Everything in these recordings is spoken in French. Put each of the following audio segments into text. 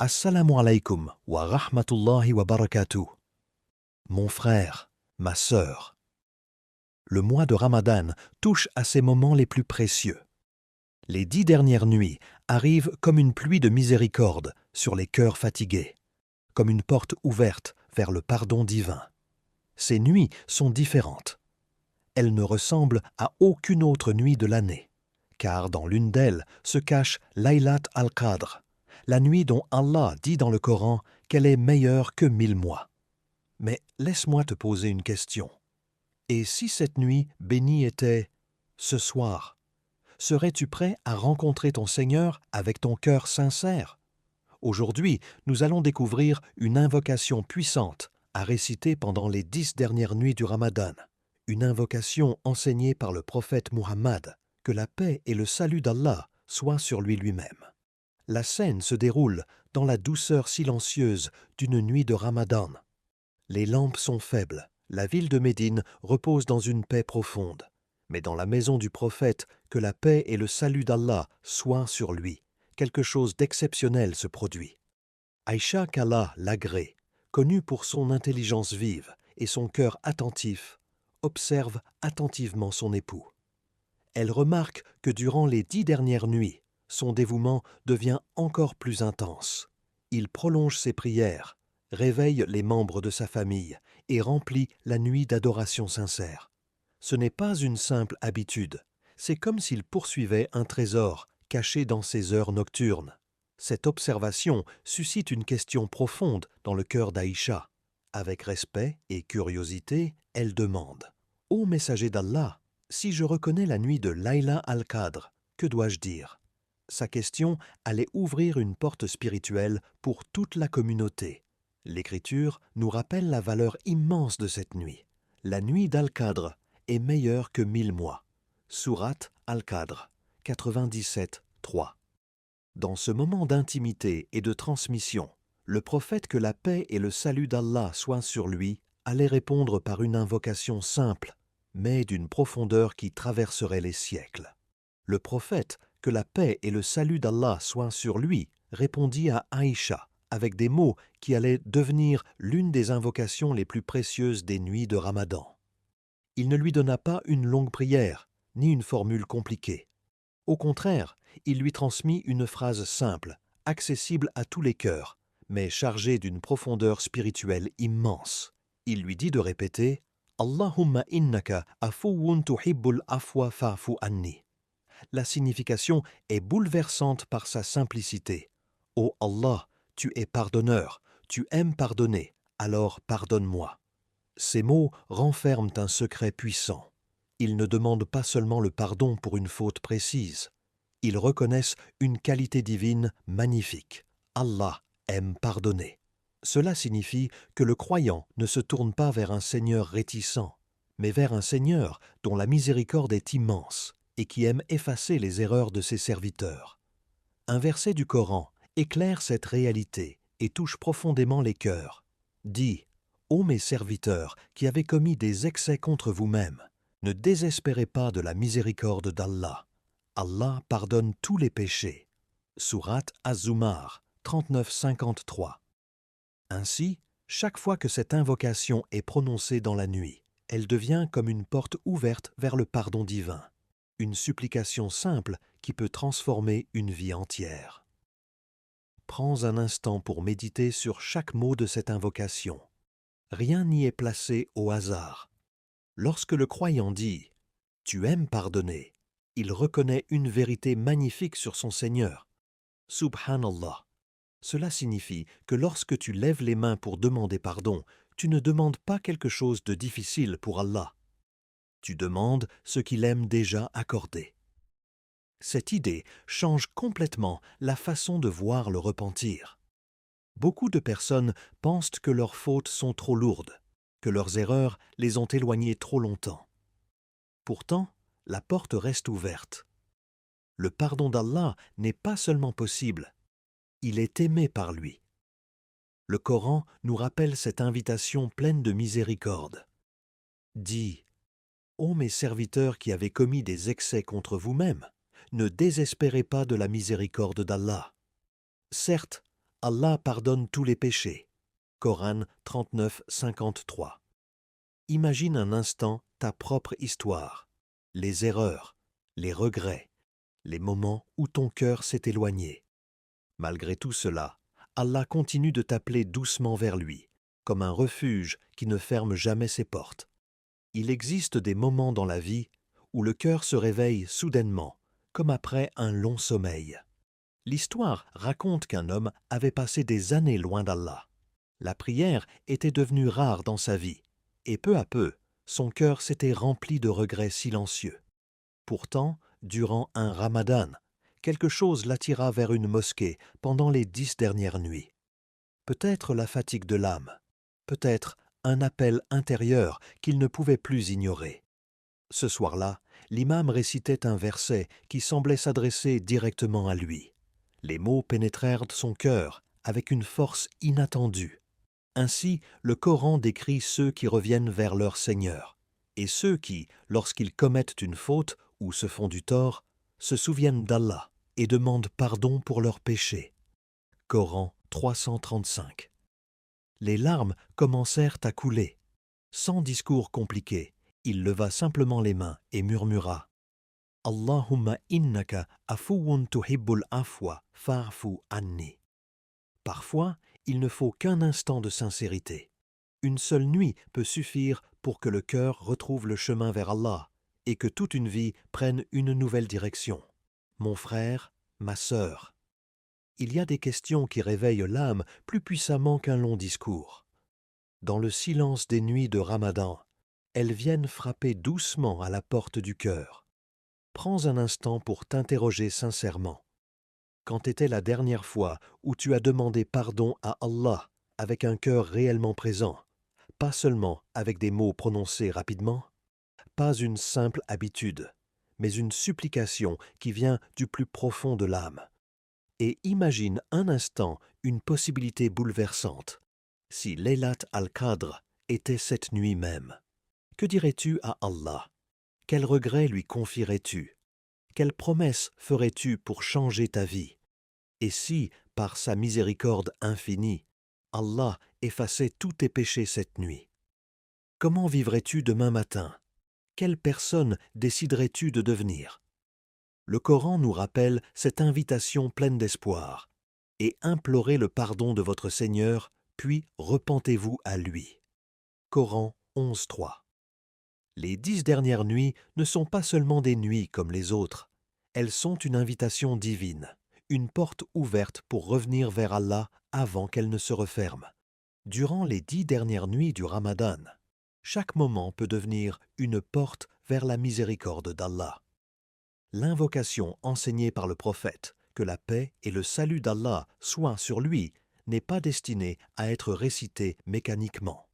Assalamu alaikum wa rahmatullahi wa barakatuh. Mon frère, ma sœur, le mois de Ramadan touche à ses moments les plus précieux. Les 10 dernières nuits arrivent comme une pluie de miséricorde sur les cœurs fatigués, comme une porte ouverte vers le pardon divin. Ces nuits sont différentes. Elles ne ressemblent à aucune autre nuit de l'année, car dans l'une d'elles se cache Laylat al-Qadr, la nuit dont Allah dit dans le Coran qu'elle est meilleure que 1000 mois. Mais laisse-moi te poser une question. Et si cette nuit bénie était ce soir, serais-tu prêt à rencontrer ton Seigneur avec ton cœur sincère? Aujourd'hui, nous allons découvrir une invocation puissante à réciter pendant les 10 dernières nuits du Ramadan. Une invocation enseignée par le prophète Muhammad, que la paix et le salut d'Allah soient sur lui-même. La scène se déroule dans la douceur silencieuse d'une nuit de Ramadan. Les lampes sont faibles, la ville de Médine repose dans une paix profonde. Mais dans la maison du prophète, que la paix et le salut d'Allah soient sur lui, quelque chose d'exceptionnel se produit. Aïcha qu'Allah l'agrée, connue pour son intelligence vive et son cœur attentif, observe attentivement son époux. Elle remarque que durant les 10 dernières nuits, son dévouement devient encore plus intense. Il prolonge ses prières, réveille les membres de sa famille et remplit la nuit d'adoration sincère. Ce n'est pas une simple habitude, c'est comme s'il poursuivait un trésor caché dans ses heures nocturnes. Cette observation suscite une question profonde dans le cœur d'Aïcha. Avec respect et curiosité, elle demande « Ô messager d'Allah, si je reconnais la nuit de Layla al-Qadr, que dois-je dire ?» Sa question allait ouvrir une porte spirituelle pour toute la communauté. L'Écriture nous rappelle la valeur immense de cette nuit. La nuit d'Al-Qadr est meilleure que 1000 mois. Sourate Al-Qadr, 97, 3. Dans ce moment d'intimité et de transmission, le prophète, que la paix et le salut d'Allah soient sur lui, allait répondre par une invocation simple, mais d'une profondeur qui traverserait les siècles. Le prophète, que la paix et le salut d'Allah soient sur lui, répondit à Aïcha avec des mots qui allaient devenir l'une des invocations les plus précieuses des nuits de Ramadan. Il ne lui donna pas une longue prière, ni une formule compliquée. Au contraire, il lui transmit une phrase simple, accessible à tous les cœurs, mais chargée d'une profondeur spirituelle immense. Il lui dit de répéter « Allahumma innaka afuwun tuhibbul afwa fa'fu anni ». La signification est bouleversante par sa simplicité. « Ô Allah, tu es pardonneur, tu aimes pardonner, alors pardonne-moi ». Ces mots renferment un secret puissant. Ils ne demandent pas seulement le pardon pour une faute précise. Ils reconnaissent une qualité divine magnifique. Allah aime pardonner. Cela signifie que le croyant ne se tourne pas vers un Seigneur réticent, mais vers un Seigneur dont la miséricorde est immense et qui aime effacer les erreurs de ses serviteurs. Un verset du Coran éclaire cette réalité et touche profondément les cœurs. Dis, ô mes serviteurs qui avez commis des excès contre vous-mêmes, ne désespérez pas de la miséricorde d'Allah. Allah pardonne tous les péchés. Sourate Az-Zumar 39-53. Ainsi, chaque fois que cette invocation est prononcée dans la nuit, elle devient comme une porte ouverte vers le pardon divin. Une supplication simple qui peut transformer une vie entière. Prends un instant pour méditer sur chaque mot de cette invocation. Rien n'y est placé au hasard. Lorsque le croyant dit « Tu aimes pardonner », il reconnaît une vérité magnifique sur son Seigneur. Subhanallah. Cela signifie que lorsque tu lèves les mains pour demander pardon, tu ne demandes pas quelque chose de difficile pour Allah. Tu demandes ce qu'il aime déjà accorder. Cette idée change complètement la façon de voir le repentir. Beaucoup de personnes pensent que leurs fautes sont trop lourdes, que leurs erreurs les ont éloignées trop longtemps. Pourtant, la porte reste ouverte. Le pardon d'Allah n'est pas seulement possible, il est aimé par lui. Le Coran nous rappelle cette invitation pleine de miséricorde. Dis, ô mes serviteurs qui avez commis des excès contre vous-mêmes, ne désespérez pas de la miséricorde d'Allah. Certes, Allah pardonne tous les péchés. Coran 39, 53. Imagine un instant ta propre histoire, les erreurs, les regrets, les moments où ton cœur s'est éloigné. Malgré tout cela, Allah continue de t'appeler doucement vers lui, comme un refuge qui ne ferme jamais ses portes. Il existe des moments dans la vie où le cœur se réveille soudainement, comme après un long sommeil. L'histoire raconte qu'un homme avait passé des années loin d'Allah. La prière était devenue rare dans sa vie, et peu à peu, son cœur s'était rempli de regrets silencieux. Pourtant, durant un ramadan, quelque chose l'attira vers une mosquée pendant les 10 dernières nuits. Peut-être la fatigue de l'âme, peut-être un appel intérieur qu'il ne pouvait plus ignorer. Ce soir-là, l'imam récitait un verset qui semblait s'adresser directement à lui. Les mots pénétrèrent son cœur avec une force inattendue. Ainsi, le Coran décrit ceux qui reviennent vers leur Seigneur, et ceux qui, lorsqu'ils commettent une faute ou se font du tort, se souviennent d'Allah et demandent pardon pour leurs péchés. Coran 335. Les larmes commencèrent à couler. Sans discours compliqué, il leva simplement les mains et murmura « Allahumma innaka afuwun tuhibbul afwa fa'fu anni ». Parfois, il ne faut qu'un instant de sincérité. Une seule nuit peut suffire pour que le cœur retrouve le chemin vers Allah et que toute une vie prenne une nouvelle direction. Mon frère, ma sœur, il y a des questions qui réveillent l'âme plus puissamment qu'un long discours. Dans le silence des nuits de Ramadan, elles viennent frapper doucement à la porte du cœur. Prends un instant pour t'interroger sincèrement. Quand était la dernière fois où tu as demandé pardon à Allah avec un cœur réellement présent, pas seulement avec des mots prononcés rapidement, pas une simple habitude, mais une supplication qui vient du plus profond de l'âme. Et imagine un instant une possibilité bouleversante. Si Laylat al-Qadr était cette nuit même, que dirais-tu à Allah? Quel regret lui confierais-tu? Quelle promesse ferais-tu pour changer ta vie? Et si, par sa miséricorde infinie, Allah effaçait tous tes péchés cette nuit? Comment vivrais-tu demain matin? Quelle personne déciderais-tu de devenir? Le Coran nous rappelle cette invitation pleine d'espoir. Et implorez le pardon de votre Seigneur, puis repentez-vous à lui. Coran 11.3. Les 10 dernières nuits ne sont pas seulement des nuits comme les autres. Elles sont une invitation divine, une porte ouverte pour revenir vers Allah avant qu'elle ne se referme. Durant les 10 dernières nuits du Ramadan, chaque moment peut devenir une porte vers la miséricorde d'Allah. L'invocation enseignée par le prophète, que la paix et le salut d'Allah soient sur lui, n'est pas destinée à être récitée mécaniquement.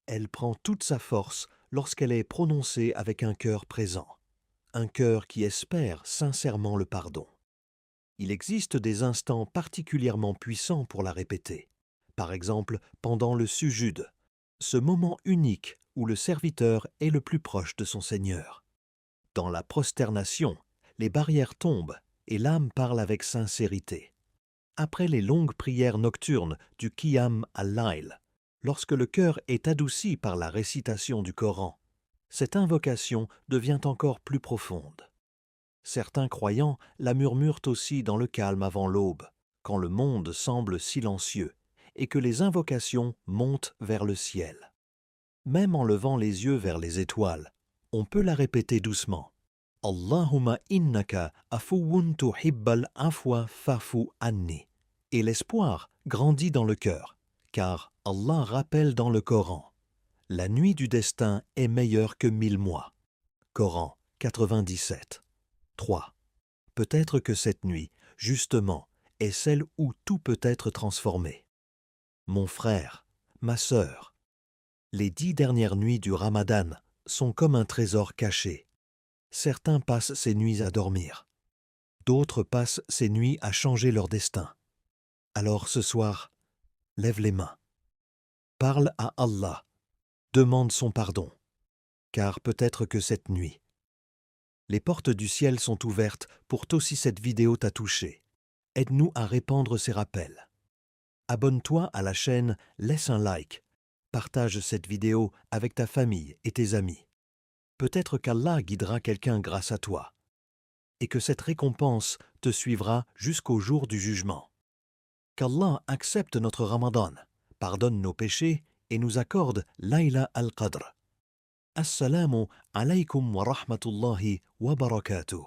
Elle prend toute sa force lorsqu'elle est prononcée avec un cœur présent, un cœur qui espère sincèrement le pardon. Il existe des instants particulièrement puissants pour la répéter, par exemple pendant le sujud, ce moment unique où le serviteur est le plus proche de son Seigneur. Dans la prosternation, les barrières tombent et l'âme parle avec sincérité. Après les longues prières nocturnes du Qiyam al-Layl, lorsque le cœur est adouci par la récitation du Coran, cette invocation devient encore plus profonde. Certains croyants la murmurent aussi dans le calme avant l'aube, quand le monde semble silencieux et que les invocations montent vers le ciel. Même en levant les yeux vers les étoiles, on peut la répéter doucement. Allahumma innaka afuwun tuhibbal afwa fa'fu anni. Et l'espoir grandit dans le cœur, car Allah rappelle dans le Coran « La nuit du destin est meilleure que 1000 mois ». Coran 97. 3. Peut-être que cette nuit, justement, est celle où tout peut être transformé. Mon frère, ma sœur, les 10 dernières nuits du Ramadan sont comme un trésor caché. Certains passent ces nuits à dormir. D'autres passent ces nuits à changer leur destin. Alors ce soir, lève les mains. Parle à Allah. Demande son pardon. Car peut-être que cette nuit, les portes du ciel sont ouvertes pour toi si cette vidéo t'a touché. Aide-nous à répandre ces rappels. Abonne-toi à la chaîne, laisse un like. Partage cette vidéo avec ta famille et tes amis. Peut-être qu'Allah guidera quelqu'un grâce à toi et que cette récompense te suivra jusqu'au jour du jugement. Qu'Allah accepte notre Ramadan, pardonne nos péchés et nous accorde Layla al-Qadr. Assalamu alaykum wa rahmatullahi wa barakatuh.